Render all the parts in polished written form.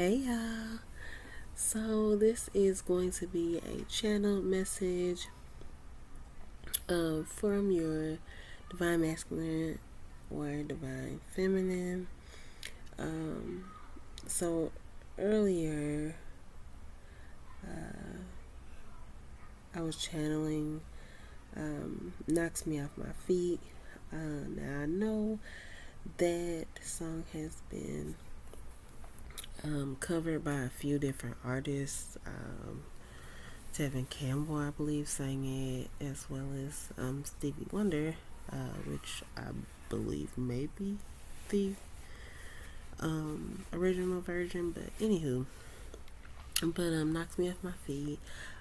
Hey y'all. So this is going to be a channel message from your divine masculine or divine feminine. Um, so earlier I was channeling Knocks Me Off My Feet. Now I know that song has been covered by a few different artists. Tevin Campbell, I believe, sang it, as well as Stevie Wonder, which I believe may be the original version. But anywho, Knocks Me Off My Feet.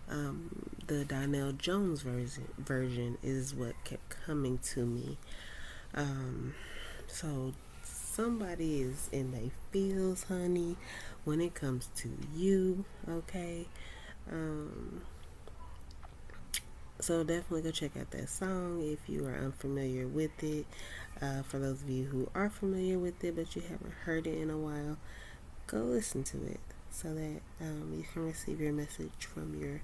The Donnell Jones version is what kept coming to me. So somebody is in their feels, honey, when it comes to you, okay? Um, So definitely go check out that song if you are unfamiliar with it. For those of you who are familiar with it but you haven't heard it in a while, go listen to it so that you can receive your message from your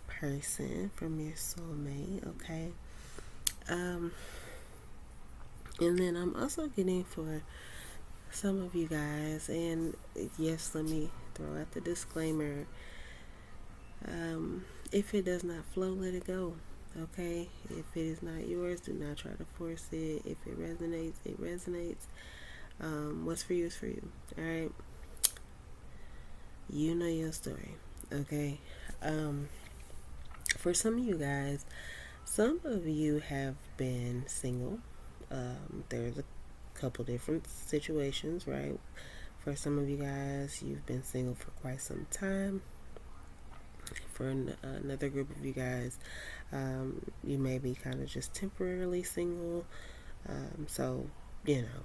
person, from your soulmate, okay? Um, and then I'm also getting for some of you guys, and yes, let me throw out the disclaimer. If it does not flow, let it go. Okay? If it is not yours, do not try to force it. If it resonates, it resonates. What's for you is for you. Alright? You know your story. Okay? For some of you guys, some of you have been single. There's a couple different situations, right? For some of you guys, you've been single for quite some time. For another group of you guys, you may be kind of just temporarily single. So, you know,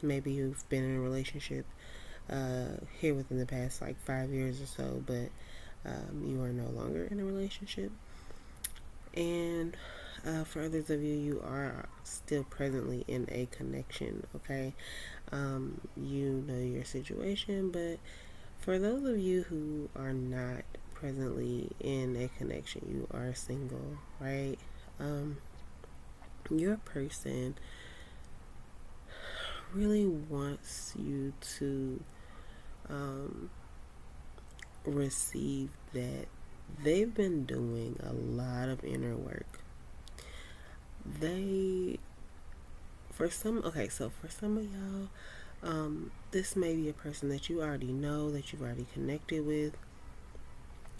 maybe you've been in a relationship here within the past like 5 years or so, but you are no longer in a relationship. And for others of you, you are still presently in a connection, okay? You know your situation, but for those of you who are not presently in a connection, you are single, right? Your person really wants you to receive that they've been doing a lot of inner work. For some of y'all, this may be a person that you already know, that you've already connected with.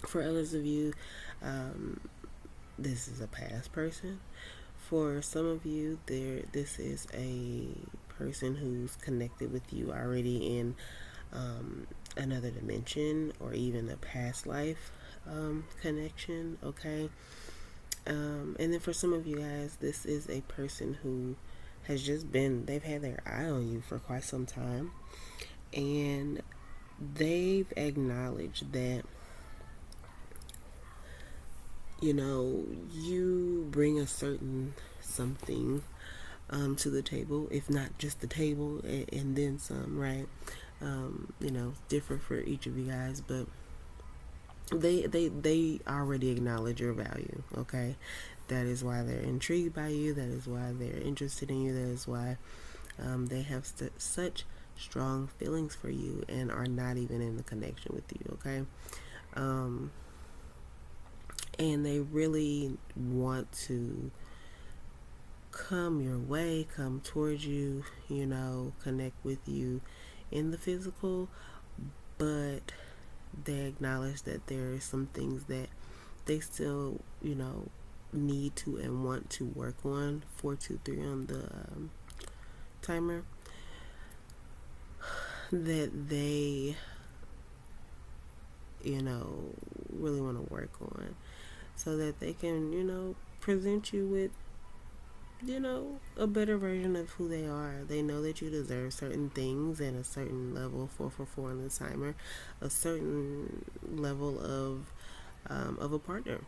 For others of you, this is a past person. For some of you, this is a person who's connected with you already in another dimension or even a past life connection, okay? And then for some of you guys, this is a person who has just been, they've had their eye on you for quite some time, and they've acknowledged that, you know, you bring a certain something to the table, if not just the table and then some, right? You know, different for each of you guys, but they already acknowledge your value, okay? That is why they're intrigued by you. That is why they're interested in you. That is why they have such strong feelings for you and are not even in the connection with you, okay? And they really want to come your way, come towards you, you know, connect with you in the physical, but they acknowledge that there are some things that they still, you know, need to and want to work on. 423 on the timer that they, you know, really want to work on so that they can, you know, present you with, you know, a better version of who they are. They know that you deserve certain things at a certain level, 444 on the timer, a certain level of a partner,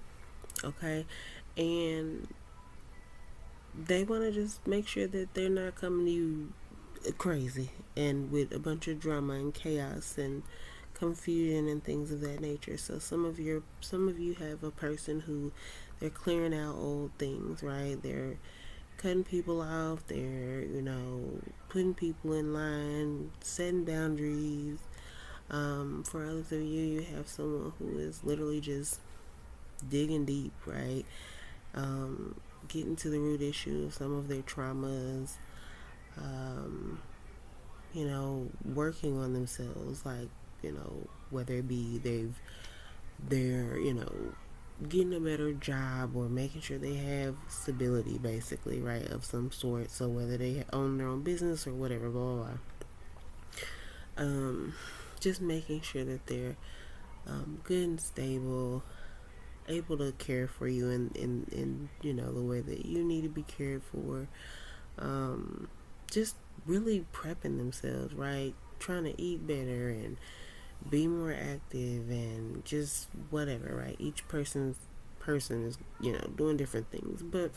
okay? And they want to just make sure that they're not coming to you crazy and with a bunch of drama and chaos and confusion and things of that nature. So some of you have a person who they're clearing out old things, right? They're cutting people off, they're, putting people in line, setting boundaries. For others of you, you have someone who is literally just digging deep, right? Getting to the root issue of some of their traumas, um, working on themselves, like, whether it be they're, getting a better job or making sure they have stability, basically, right, of some sort. So whether they own their own business or whatever, blah, blah, blah. Just making sure that they're good and stable, able to care for you in the way that you need to be cared for. Just really prepping themselves, right? Trying to eat better and be more active and just whatever, right? Each person is, doing different things. But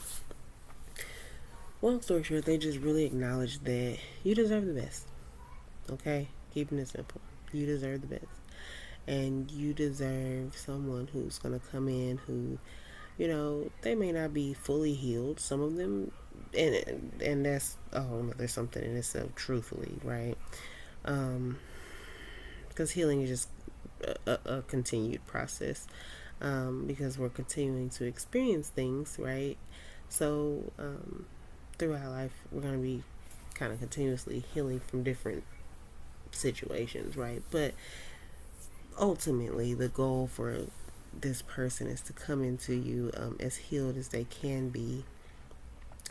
long story short, they just really acknowledge that you deserve the best. Okay? Keeping it simple. You deserve the best. And you deserve someone who's gonna come in who, they may not be fully healed. Some of them, and that's a whole other something in itself, truthfully, right? Because healing is just a continued process, because we're continuing to experience things, right? So throughout life, we're going to be kind of continuously healing from different situations, right? But ultimately, the goal for this person is to come into you as healed as they can be,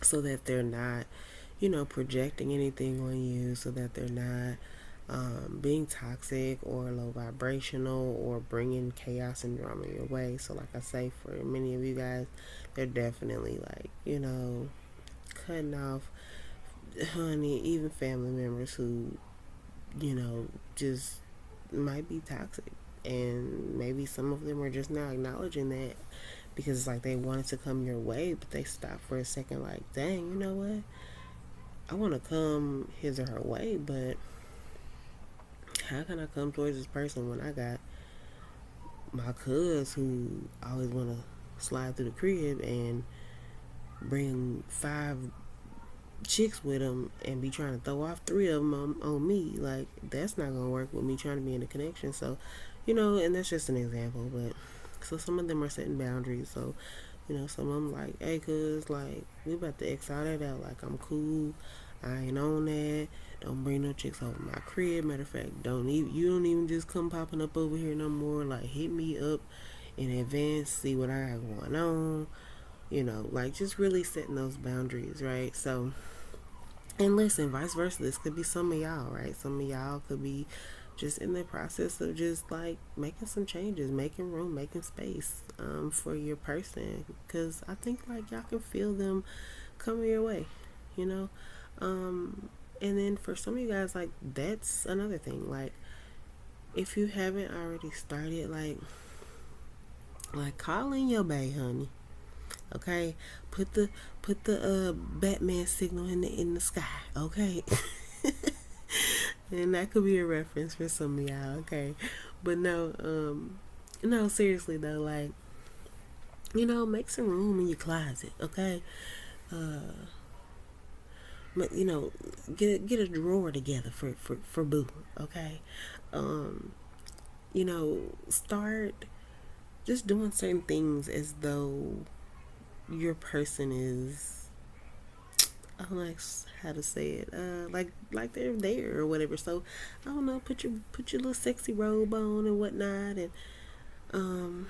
so that they're not, projecting anything on you, so that they're not being toxic or low vibrational or bringing chaos and drama your way. So, like I say, for many of you guys, they're definitely like, cutting off, honey, even family members who, just might be toxic. And maybe some of them are just now acknowledging that, because it's like they wanted to come your way, but they stopped for a second, like, dang, you know what? I want to come his or her way, but how can I come towards this person when I got my cuz who always want to slide through the crib and bring 5 chicks with them and be trying to throw off 3 of them on me? Like, that's not gonna work with me trying to be in a connection. So, and that's just an example. But so some of them are setting boundaries. So, some of them like, hey, cuz, like, we about to X out of that. Like, I'm cool. I ain't on that. Don't bring no chicks over my crib. Matter of fact, you don't even just come popping up over here no more. Like, hit me up in advance, see what I got going on. Like, just really setting those boundaries, right? So, and listen, vice versa. This could be some of y'all, right? Some of y'all could be just in the process of just like making some changes, making room, making space for your person. Because I think like y'all can feel them coming your way, you know? And then for some of you guys, like, that's another thing. Like, if you haven't already started, like call in your bae, honey. Okay, put the Batman signal in the sky. Okay, and that could be a reference for some of y'all. Okay, but no, seriously though, like, make some room in your closet. Okay, but get a drawer together for boo. Okay, um, start just doing certain things as though your person is, I don't know how to say it, like they're there or whatever. So I don't know, put your little sexy robe on and whatnot, and um,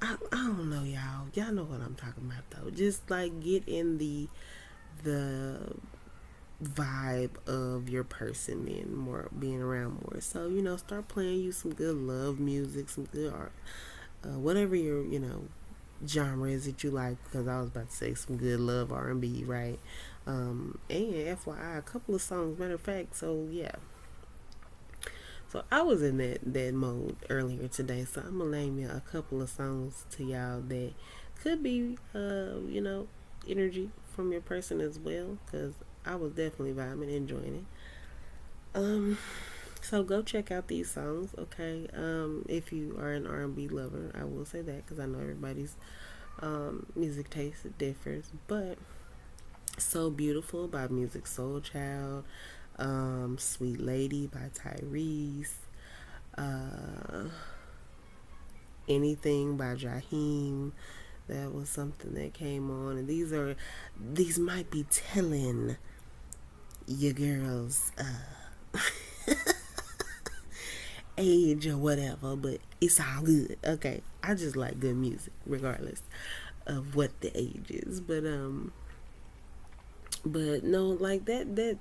I don't know, y'all know what I'm talking about though. Just like get in the vibe of your person being around more. So start playing you some good love music, some good art, whatever your genres that you like, because I was about to say some good love R&B, right? And FYI, a couple of songs, matter of fact. So yeah, so I was in that mode earlier today, so I'm gonna name you a couple of songs to y'all that could be energy from your person as well, because I was definitely vibing, enjoying it. So go check out these songs, okay? If you are an R&B lover, I will say that because I know everybody's music taste differs. But So Beautiful by Music Soul Child, Sweet Lady by Tyrese, uh, Anything by Jaheim. That was something that came on, and these might be telling your girls age or whatever, but it's all good. Okay, I just like good music, regardless of what the age is. But no, like that.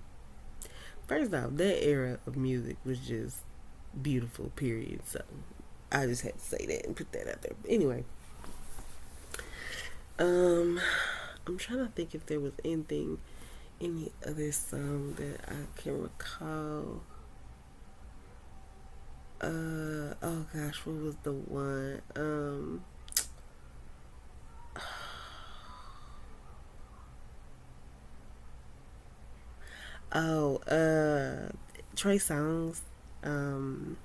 First off, that era of music was just beautiful. Period. So I just had to say that and put that out there. But anyway, um, I'm trying to think if there was any other song that I can recall. Oh gosh, what was the one? Oh, Trey Songz, um,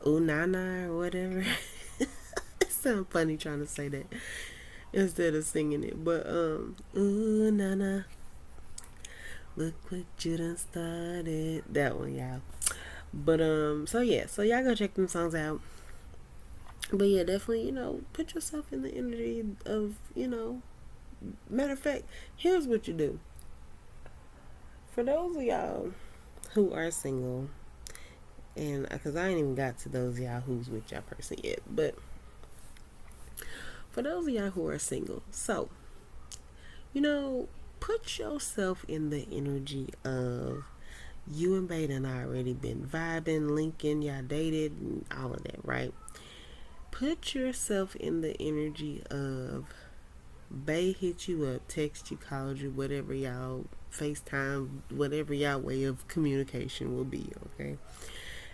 Ooh Nana or whatever. It sounds funny trying to say that instead of singing it, but Ooh Nana, look what you done started. That one, y'all. But so yeah, so y'all go check them songs out. But yeah, definitely, put yourself in the energy of, matter of fact, here's what you do. For those of y'all who are single, and because I ain't even got to those of y'all who's with y'all person yet, but for those of y'all who are single, so, put yourself in the energy of you and Beta and I already been vibing, linking, y'all dated, and all of that, right? Put yourself in the energy of Bay hit you up, text you, called you, whatever y'all FaceTime, whatever y'all way of communication will be, okay?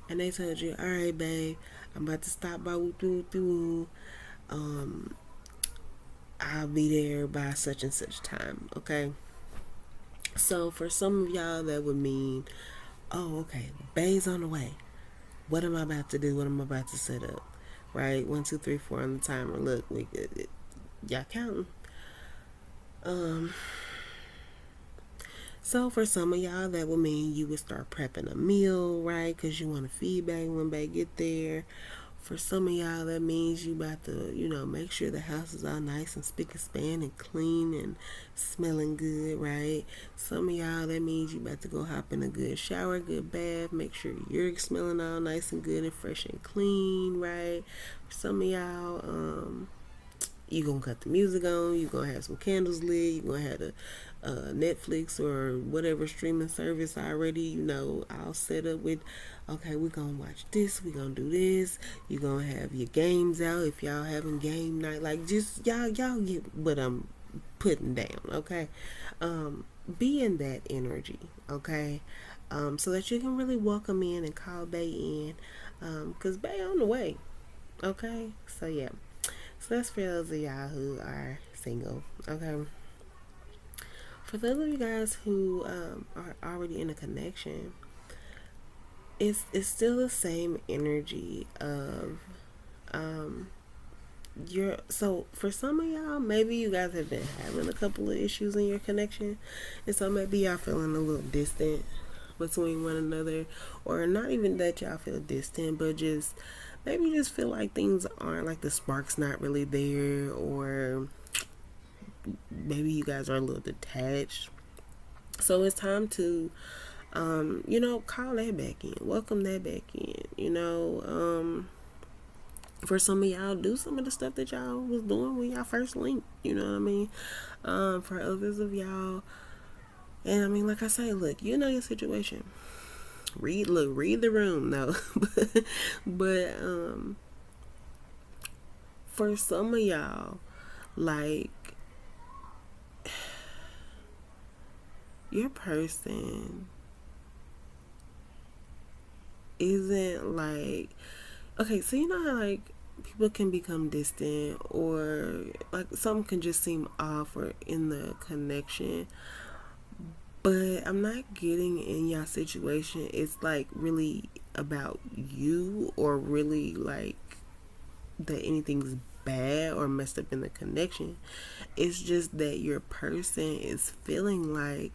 And they told you, all right, babe, I'm about to stop by um I'll be there by such and such time, okay? So for some of y'all that would mean, oh, okay, Bay's on the way. What am I about to do? What am I about to set up? Right? 1, 2, 3, 4 on the timer. Look, y'all counting. Um, so for some of y'all, that would mean you would start prepping a meal, right? Because you want to feed back when they get there. For some of y'all, that means you about to, make sure the house is all nice and spick and span and clean and smelling good, right? Some of y'all, that means you about to go hop in a good shower, good bath, make sure you're smelling all nice and good and fresh and clean, right? For some of y'all, you gonna cut the music on, you gonna have some candles lit, you gonna have a Netflix or whatever streaming service already, all set up with, okay, we're gonna watch this, we're gonna do this, you gonna have your games out if y'all having game night, like just y'all get what I'm putting down, okay? Be in that energy, okay? So that you can really welcome in and call Bay in, cause Bay on the way, okay? So yeah. So that's for those of y'all who are single, okay? For those of you guys who are already in a connection, it's still the same energy of so for some of y'all, maybe you guys have been having a couple of issues in your connection, and so maybe y'all feeling a little distant between one another, or not even that y'all feel distant, but just maybe just feel like things aren't, like the spark's not really there, or maybe you guys are a little detached. So it's time to call that back in, welcome that back in, for some of y'all, do some of the stuff that y'all was doing when y'all first linked, you know what I mean? For others of y'all, and I mean, like I say, look, you know your situation. Read the room, no. but for some of y'all, like, your person isn't like, okay, so you know how like people can become distant, or like something can just seem off or in the connection, But I'm not getting in y'all situation. It's like really about you, or really like that anything's bad or messed up in the connection. It's just that your person is feeling like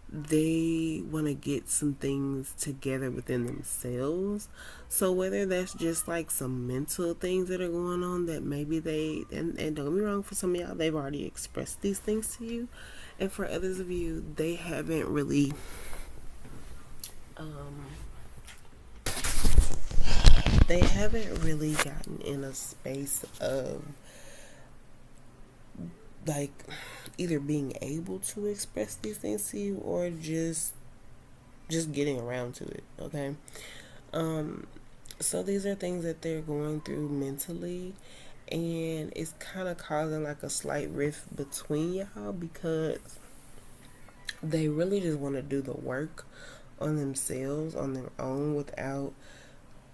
they want to get some things together within themselves. So whether that's just like some mental things that are going on that maybe they, and don't get me wrong, for some of y'all they've already expressed these things to you, and for others of you um they haven't really gotten in a space of like either being able to express these things to you, or just getting around to it. Okay. um so these are things that they're going through mentally, and it's kind of causing like a slight rift between y'all, because they really just want to do the work on themselves on their own without,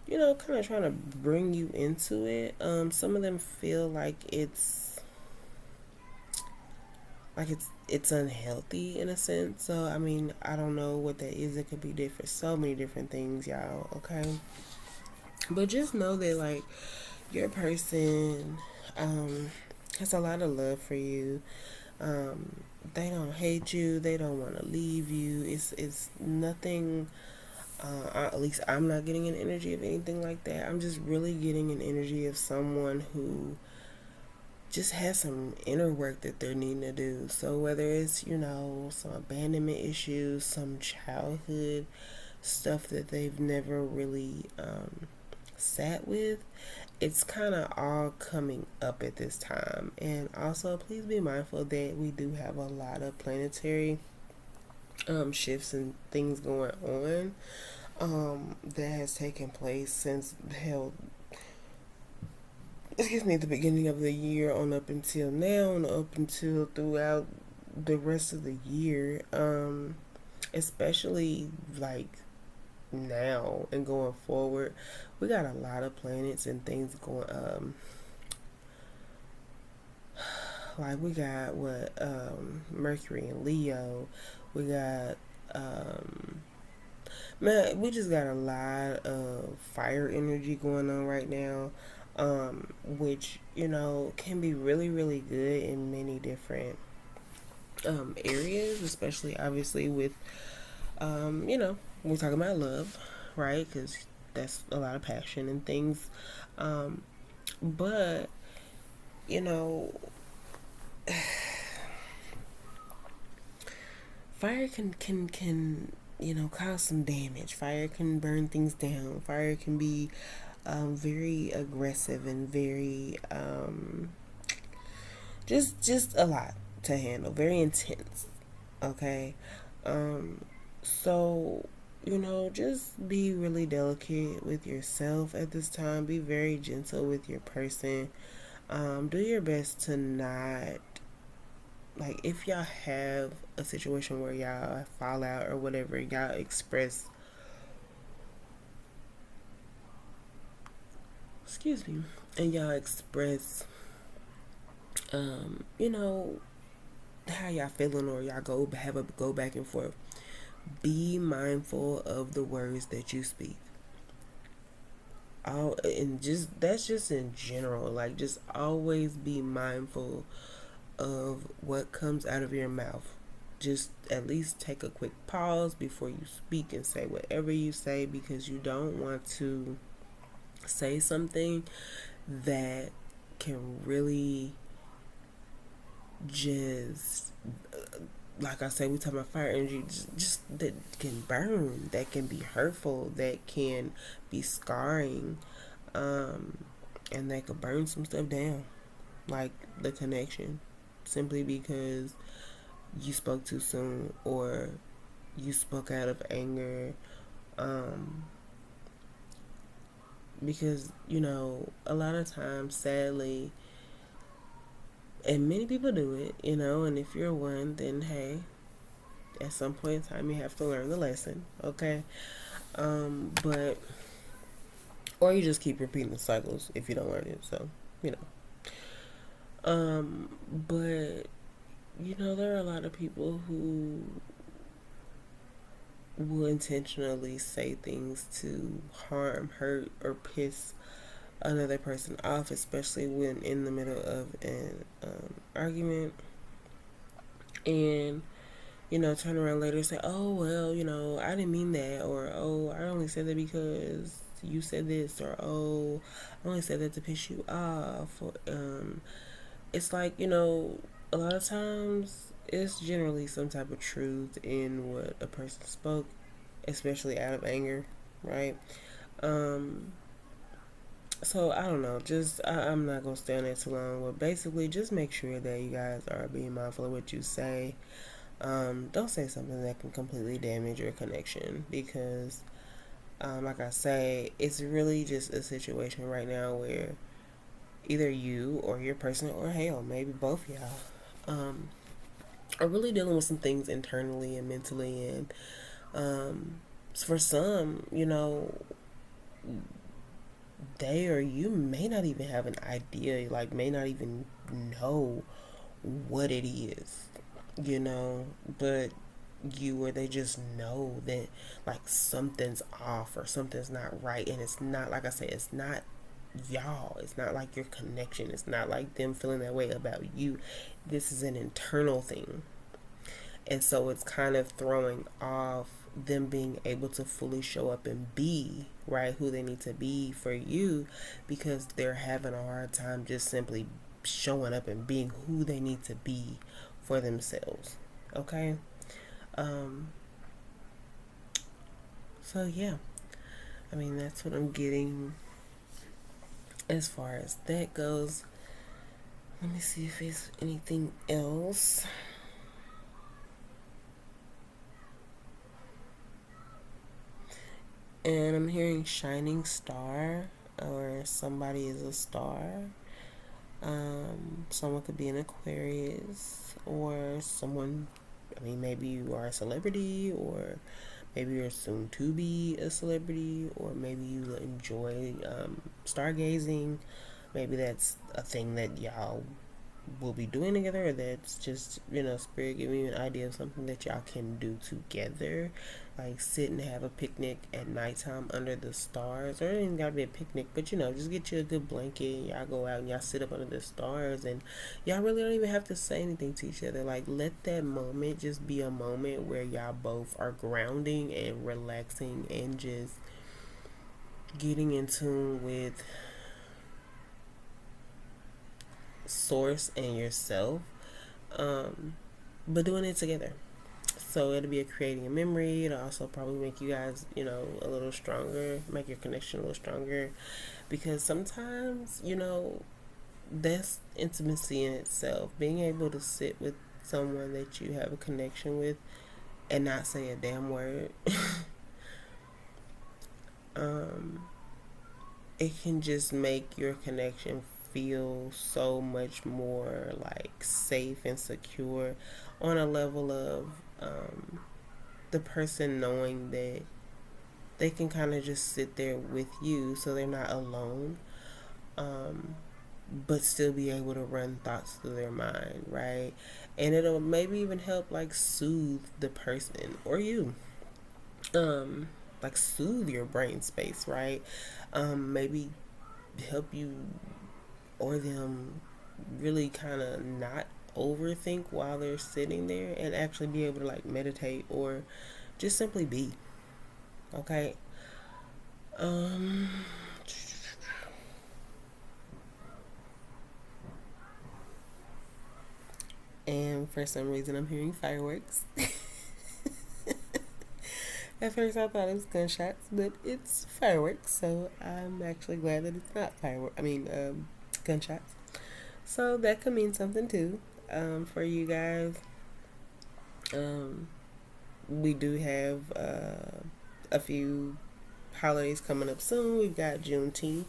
kind of trying to bring you into it. Some of them feel like it's unhealthy in a sense. So I mean, I don't know what that is. It could be different, so many different things, y'all. Okay, but just know that like your person has a lot of love for you. They don't hate you. They don't want to leave you. It's nothing. At least I'm not getting an energy of anything like that. I'm just really getting an energy of someone who just has some inner work that they're needing to do. So whether it's, some abandonment issues, some childhood stuff that they've never really sat with, it's kind of all coming up at this time. And also, please be mindful that we do have a lot of planetary shifts and things going on that has taken place since hell, the beginning of the year on up until now, and up until throughout the rest of the year. Especially like now and going forward, we got a lot of planets and things going. Like we got Mercury and Leo. We got man, we just got a lot of fire energy going on right now, which can be really, really good in many different areas, especially obviously with we're talking about love, right? Because that's a lot of passion and things. But you know, fire can cause some damage. Fire can burn things down. Fire can be very aggressive and very just a lot to handle. Very intense. Okay. So just be really delicate with yourself at this time. Be very gentle with your person. Do your best to not, like, if y'all have a situation where y'all fall out or whatever, y'all express, excuse me, and y'all express, you know, how y'all feeling, or y'all go back and forth. Be mindful of the words that you speak. All and just that's just in general. Like, just always be mindful of what comes out of your mouth. Just at least take a quick pause before you speak and say whatever you say, because you don't want to say something that can really just, like I said, we talking about fire energy, just that can burn, that can be hurtful, that can be scarring, um, and that could burn some stuff down, like the connection, simply because you spoke too soon, or you spoke out of anger, um, because a lot of times, sadly, and many people do it, and if you're one, then hey, at some point in time you have to learn the lesson, okay? But or you just keep repeating the cycles if you don't learn it. So, you but there are a lot of people who will intentionally say things to harm, hurt, or piss another person off, especially when in the middle of an argument. And turn around later and say, oh, well, I didn't mean that, or oh, I only said that because you said this, or oh, I only said that to piss you off. Or, it's like, a lot of times it's generally some type of truth in what a person spoke, especially out of anger, right? Um, so I don't know, just I'm not gonna stay on that too long, but basically just make sure that you guys are being mindful of what you say. Don't say something that can completely damage your connection because, like I say, it's really just a situation right now where either you or your person, or hell, maybe both y'all, are really dealing with some things internally and mentally. And for some, they or you may not even have an idea, like, may not even know what it is, but you or they just know that like something's off or something's not right. And it's not, like I said, it's not y'all, it's not like your connection, it's not like them feeling that way about you. This is an internal thing, and so it's kind of throwing off them being able to fully show up and be right who they need to be for you, because they're having a hard time just simply showing up and being who they need to be for themselves. Okay. um so yeah, I mean, that's what I'm getting as far as that goes. Let me see if there's anything else. And I'm hearing shining star, or somebody is a star. Someone could be an Aquarius, or someone, I mean, maybe you are a celebrity, or maybe you're soon to be a celebrity, or maybe you enjoy stargazing. Maybe that's a thing that y'all will be doing together, or that's just, spirit giving you an idea of something that y'all can do together, like sit and have a picnic at nighttime under the stars. Or it ain't gotta be a picnic, but just get you a good blanket and y'all go out and y'all sit up under the stars, and y'all really don't even have to say anything to each other. Like, let that moment just be a moment where y'all both are grounding and relaxing and just getting in tune with source and yourself, um, but doing it together. So it'll be a creating a memory. It'll also probably make you guys, a little stronger, make your connection a little stronger, because sometimes, that's intimacy in itself. Being able to sit with someone that you have a connection with and not say a damn word, um, it can just make your connection feel so much more like safe and secure, on a level of the person knowing that they can kind of just sit there with you, so they're not alone, um, but still be able to run thoughts through their mind, right? And it'll maybe even help like soothe the person or you, um, like soothe your brain space, right? Maybe help you or them really kind of not overthink while they're sitting there, and actually be able to like meditate or just simply be. Okay. um and for some reason I'm hearing fireworks. At first I thought it was gunshots, but it's fireworks, so I'm actually glad that it's not fireworks, I mean, gunshots. So that could mean something too, for you guys. um we do have a few holidays coming up soon. We've got Juneteenth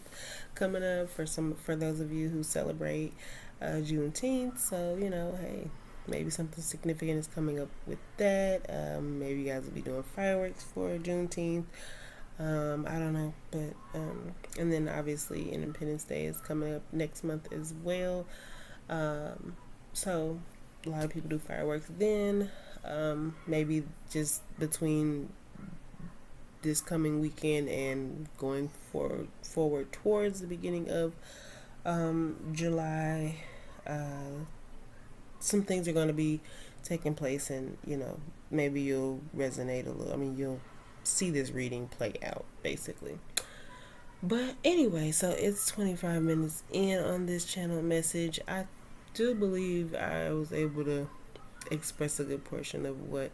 coming up for those of you who celebrate Juneteenth. So hey, maybe something significant is coming up with that. Maybe you guys will be doing fireworks for Juneteenth. I don't know, but and then obviously Independence Day is coming up next month as well. So a lot of people do fireworks then. Maybe just between this coming weekend and going forward towards the beginning of July, some things are going to be taking place, and maybe you'll resonate a little. I mean, you'll see this reading play out basically. But anyway, so it's 25 minutes in on this channel message. I do believe I was able to express a good portion of what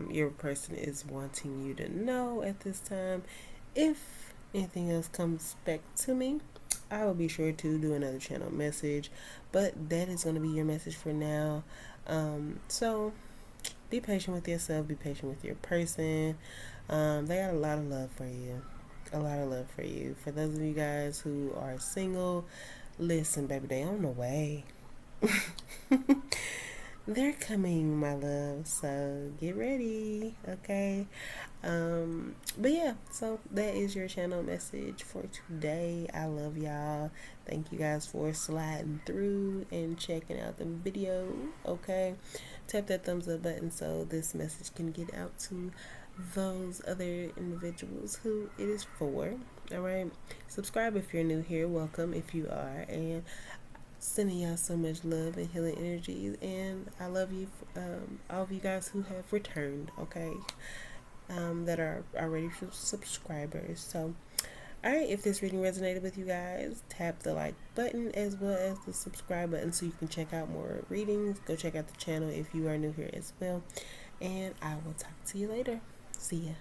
your person is wanting you to know at this time. If anything else comes back to me, I will be sure to do another channel message. But that is going to be your message for now. So be patient with yourself. Be patient with your person. They got a lot of love for you. A lot of love for you. For those of you guys who are single, listen, baby, they on the way. They're coming, my love. So get ready, okay? But yeah, so that is your channel message for today. I love y'all. Thank you guys for sliding through and checking out the video, okay? Tap that thumbs up button so this message can get out to those other individuals who it is for. All right, subscribe if you're new here. Welcome if you are, and sending y'all so much love and healing energies. And I love you, all of you guys who have returned. Okay, that are already subscribers. So, all right, if this reading resonated with you guys, tap the like button as well as the subscribe button so you can check out more readings. Go check out the channel if you are new here as well. And I will talk to you later. See ya.